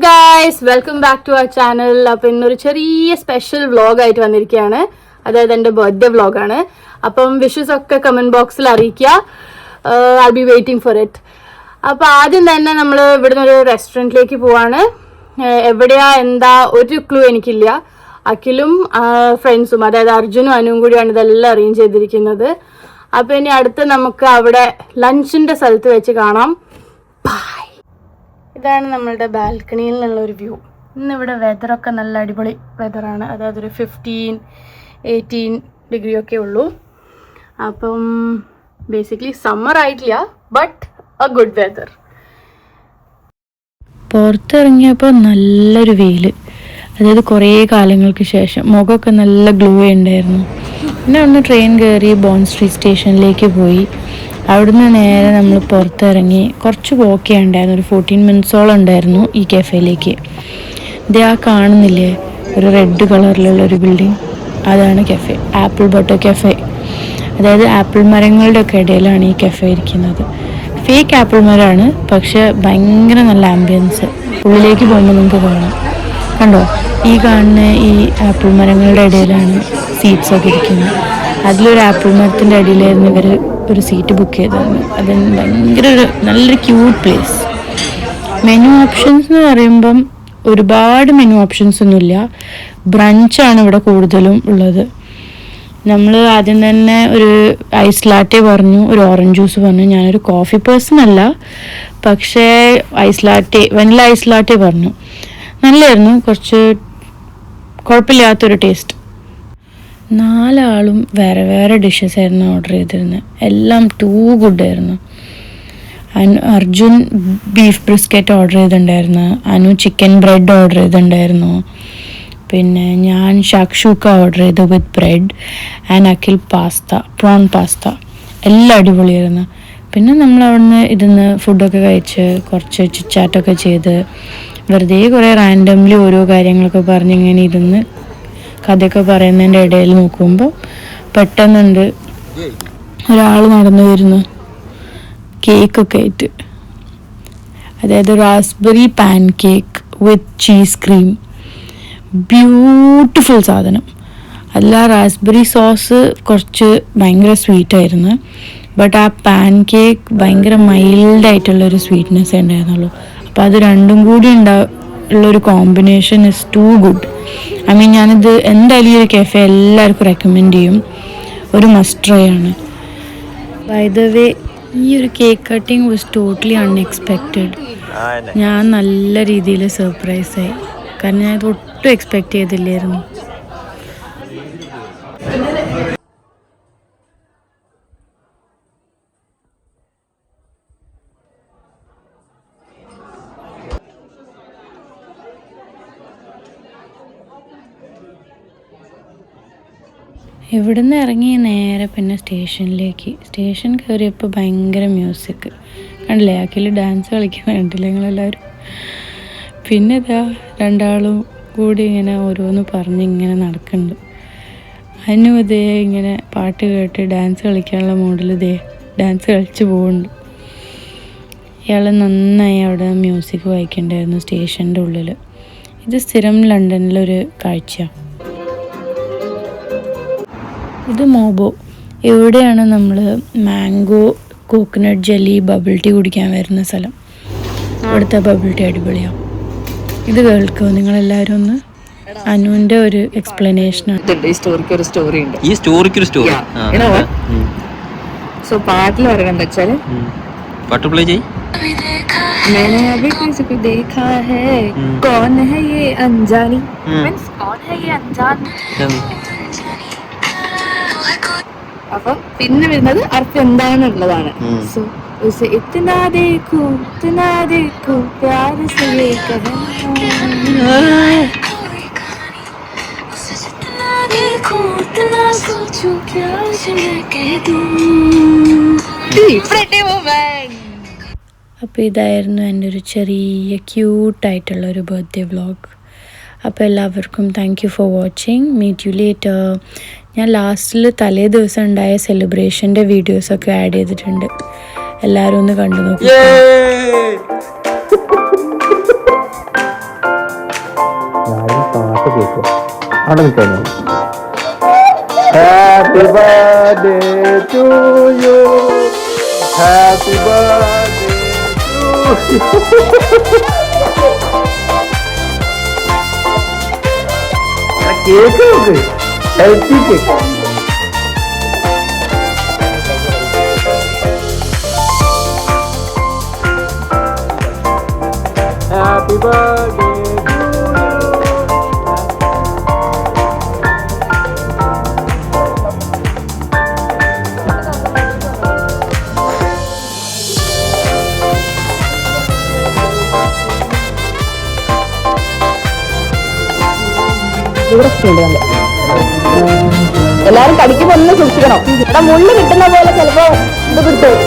Guys, welcome back to our channel. അപ്പം ഇന്നൊരു ചെറിയ സ്പെഷ്യൽ വ്ളോഗായിട്ട് വന്നിരിക്കുകയാണ്. അതായത് എൻ്റെ ബർത്ത്ഡേ വ്ളോഗാണ്. അപ്പം വിഷസ് ഒക്കെ കമൻറ്റ് ബോക്സിൽ അറിയിക്കുക. I B waiting for it. അപ്പം ആദ്യം തന്നെ നമ്മൾ ഇവിടുന്ന് ഒരു റെസ്റ്റോറൻറ്റിലേക്ക് പോവാണ്. എവിടെയാ എന്താ ഒരു ക്ലൂ എനിക്കില്ല. അഖിലും ഫ്രണ്ട്സും, അതായത് അർജുനും അനുവും കൂടിയാണ് ഇതെല്ലാം അറേഞ്ച് ചെയ്തിരിക്കുന്നത്. അപ്പം ഇനി അടുത്ത് നമുക്ക് അവിടെ ലഞ്ചിൻ്റെ സ്ഥലത്ത് വെച്ച് കാണാം. ബൈ. ഇതാണ് നമ്മളുടെ ബാൽക്കണിയിൽ നിന്നുള്ള ഒരു വ്യൂ. ഇന്നിവിടെ വെതറൊക്കെ നല്ല അടിപൊളി വെതറാണ്. അതായത് ഒരു 15-18 ഡിഗ്രി ഒക്കെ ഉള്ളൂ. അപ്പം ബേസിക്കലി സമ്മർ ആയിട്ടില്ല, ബട്ട് എ ഗുഡ് വെതർ. പുറത്തിറങ്ങിയപ്പോൾ നല്ലൊരു വെയിൽ, അതായത് കുറേ കാലങ്ങൾക്ക് ശേഷം മുഖമൊക്കെ നല്ല ഗ്ലോ ഉണ്ടായിരുന്നു. പിന്നെ അവിടുന്ന് ട്രെയിൻ കയറി ബോണ്ട് സ്ട്രീറ്റ് സ്റ്റേഷനിലേക്ക് പോയി. അവിടുന്ന് നേരെ നമ്മൾ പുറത്തിറങ്ങി കുറച്ച് വോക്ക് ചെയ്യാനുണ്ടായിരുന്നു. ഒരു 14 മിനിറ്റ്സോളം ഉണ്ടായിരുന്നു ഈ കഫേയിലേക്ക്. ഇത് കാണുന്നില്ലേ, ഒരു റെഡ് കളറിലുള്ള ഒരു ബിൽഡിംഗ്, അതാണ് കഫേ. Apple butter cafe. അതായത് ആപ്പിൾ മരങ്ങളുടെ ഒക്കെ ഇടയിലാണ് ഈ കഫേ ഇരിക്കുന്നത്. ഫേക്ക് ആപ്പിൾ മരമാണ്, പക്ഷെ ഭയങ്കര നല്ല ആംബിയൻസ്. ഉള്ളിലേക്ക് പോകുമ്പോൾ നിങ്ങൾക്ക് കാണാം. കണ്ടോ, ഈ കാണുന്ന ഈ ആപ്പിൾ മരങ്ങളുടെ ഇടയിലാണ് സീറ്റ്സൊക്കെ ഇരിക്കുന്നത്. അതിലൊരു ആപ്പിൾ മരത്തിൻ്റെ അടിയിലായിരുന്നു ഇവർ ഒരു സീറ്റ് ബുക്ക് ചെയ്തത്. അതിന് ഭയങ്കര നല്ലൊരു ക്യൂട്ട് പ്ലേസ്. മെനു ഓപ്ഷൻസ് എന്ന് പറയുമ്പം ഒരുപാട് മെനു ഓപ്ഷൻസ് ഒന്നുമില്ല. ബ്രഞ്ചാണ് ഇവിടെ കൂടുതലും ഉള്ളത്. നമ്മൾ ആദ്യം തന്നെ ഒരു ഐസ് ലാറ്റെ പറഞ്ഞു, ഒരു ഓറഞ്ച് ജ്യൂസ് പറഞ്ഞു. ഞാനൊരു കോഫി പേഴ്സൺ അല്ല, പക്ഷേ വനില ഐസ് ലാറ്റെ പറഞ്ഞു. നല്ലതായിരുന്നു, കുറച്ച് കുഴപ്പമില്ലാത്തൊരു ടേസ്റ്റ്. 4 ആളും വേറെ വേറെ ഡിഷസ് ആയിരുന്നു ഓർഡർ ചെയ്തിരുന്നത്. എല്ലാം ടൂ ഗുഡ് ആയിരുന്നു. അർജുൻ ബീഫ് ബ്രിസ്ക്കറ്റ് ഓർഡർ ചെയ്തിട്ടുണ്ടായിരുന്നു, അനു ചിക്കൻ ബ്രെഡ് ഓർഡർ ചെയ്തിട്ടുണ്ടായിരുന്നു, പിന്നെ ഞാൻ ഷാക്ഷൂക്ക ഓർഡർ ചെയ്തു with bread, and Akhil prawn pasta. എല്ലാം അടിപൊളിയായിരുന്നു. പിന്നെ നമ്മൾ അവിടുന്ന് ഇരുന്ന് ഫുഡൊക്കെ കഴിച്ച് കുറച്ച് ചിറ്റാറ്റൊക്കെ ചെയ്ത് വെറുതെ കുറേ റാൻഡംലി ഓരോ കാര്യങ്ങളൊക്കെ പറഞ്ഞ് ഇങ്ങനെ ഇരുന്ന് കഥയൊക്കെ പറയുന്നതിൻ്റെ ഇടയിൽ നോക്കുമ്പോൾ പെട്ടെന്നുണ്ട് ഒരാൾ നടന്നു വരുന്നു കേക്കൊക്കെ ആയിട്ട്. അതായത് raspberry pancake with cheese cream. Beautiful സാധനം. അല്ല, റാസ്ബെറി സോസ് കുറച്ച് ഭയങ്കര സ്വീറ്റായിരുന്നു, ബട്ട് ആ പാൻ കേക്ക് ഭയങ്കര മൈൽഡായിട്ടുള്ളൊരു സ്വീറ്റ്നെസ് ഉണ്ടായിരുന്നുള്ളൂ. അപ്പോൾ അത് രണ്ടും കൂടി ഉള്ളൊരു combination is too good. I mean, ഞാനിത് എന്തായാലും ഈ ഒരു കഫേ എല്ലാവർക്കും റെക്കമെൻഡ് ചെയ്യും. ഒരു മസ്റ്റ് ട്രൈ ആണ്. ബൈ ദ വേ, ഈ ഒരു cake cutting was totally unexpected. ഞാൻ നല്ല രീതിയിൽ സർപ്രൈസായി, കാരണം ഞാനത് ഒട്ടും എക്സ്പെക്റ്റ് ചെയ്തില്ലായിരുന്നു. ഇവിടുന്ന് ഇറങ്ങി നേരെ പിന്നെ സ്റ്റേഷൻ കയറിയപ്പോൾ ഭയങ്കര മ്യൂസിക് കണ്ടില്ലേ. അഖിൽ ഡാൻസ് കളിക്കുന്ന കണ്ടില്ലേ നിങ്ങളെല്ലാവരും. പിന്നെ ഇതാ 2 ആളും കൂടി ഇങ്ങനെ ഓരോന്ന് പറഞ്ഞ് ഇങ്ങനെ നടക്കുന്നുണ്ട്. അനു ഇതേ ഇങ്ങനെ പാട്ട് കേട്ട് ഡാൻസ് കളിക്കാനുള്ള മൂഡിൽ ഡാൻസ് കളിച്ച് പോകുന്നുണ്ട്. ഇയാൾ നന്നായി അവിടെ മ്യൂസിക് വായിക്കണ്ടായിരുന്നു സ്റ്റേഷൻ്റെ ഉള്ളിൽ. ഇത് സ്ഥിരം ലണ്ടനിലൊരു കാഴ്ചയാണ്. ഇത് മോബോ. ഇവിടെയാണ് നമ്മൾ mango coconut jelly bubble tea കുടിക്കാൻ വരുന്ന സ്ഥലം. ഇവിടുത്തെ ബബിൾ ടീ അടിപൊളിയാണ്. ഇത് കേൾക്കോ നിങ്ങളെല്ലാവരും ഒന്ന്. അനുവിൻ്റെ ഒരു എക്സ്പ്ലനേഷനാണ്. ഈ സ്റ്റോറിക്ക് ഒരു സ്റ്റോറി ഉണ്ട്. ഈ സ്റ്റോറിക്ക് ഒരു സ്റ്റോറി. സോ പാട്ടിൽ പറയുന്നത് വെച്ചാല് പാട്ട് പ്ലേ ചെയ്യ്. मैंने अभी किसी को देखा है, कौन है ये अनजानी, मींस कौन है ये अनजान. അപ്പം പിന്നെ വരുന്നത് അർത്ഥം എന്താണെന്നുള്ളതാണ്. സോ उसे इतना देखूं प्यार से ये कहना, इतना सोचूं क्या मैं कह दूं. pretty woman. അപ്പോൾ ഇതായിരുന്നു എൻ്റെ ഒരു ചെറിയ ക്യൂട്ടായിട്ടുള്ളൊരു ബർത്ത്ഡേ വ്ളോഗ്. അപ്പോൾ എല്ലാവർക്കും thank you for watching. Meet you later. ഞാൻ ലാസ്റ്റിൽ തലേ ദിവസം ഉണ്ടായ സെലിബ്രേഷൻ്റെ വീഡിയോസൊക്കെ ആഡ് ചെയ്തിട്ടുണ്ട്. എല്ലാവരും ഒന്ന് കണ്ടു നോക്കി. അവിടെ നിൽക്കാനോ? Happy birthday to you, happy birthday cake നോക്ക്, ഹെൽത്തി കേക്ക്. ഹാപ്പി ബർത്ത്ഡേ എല്ലാരും കടിക്കുമ്പോ ഒന്ന് സൂക്ഷിക്കണം. ഇവിടെ മുള്ളു കിട്ടുന്ന പോലെ ചിലപ്പോ ഇത് കിട്ടും.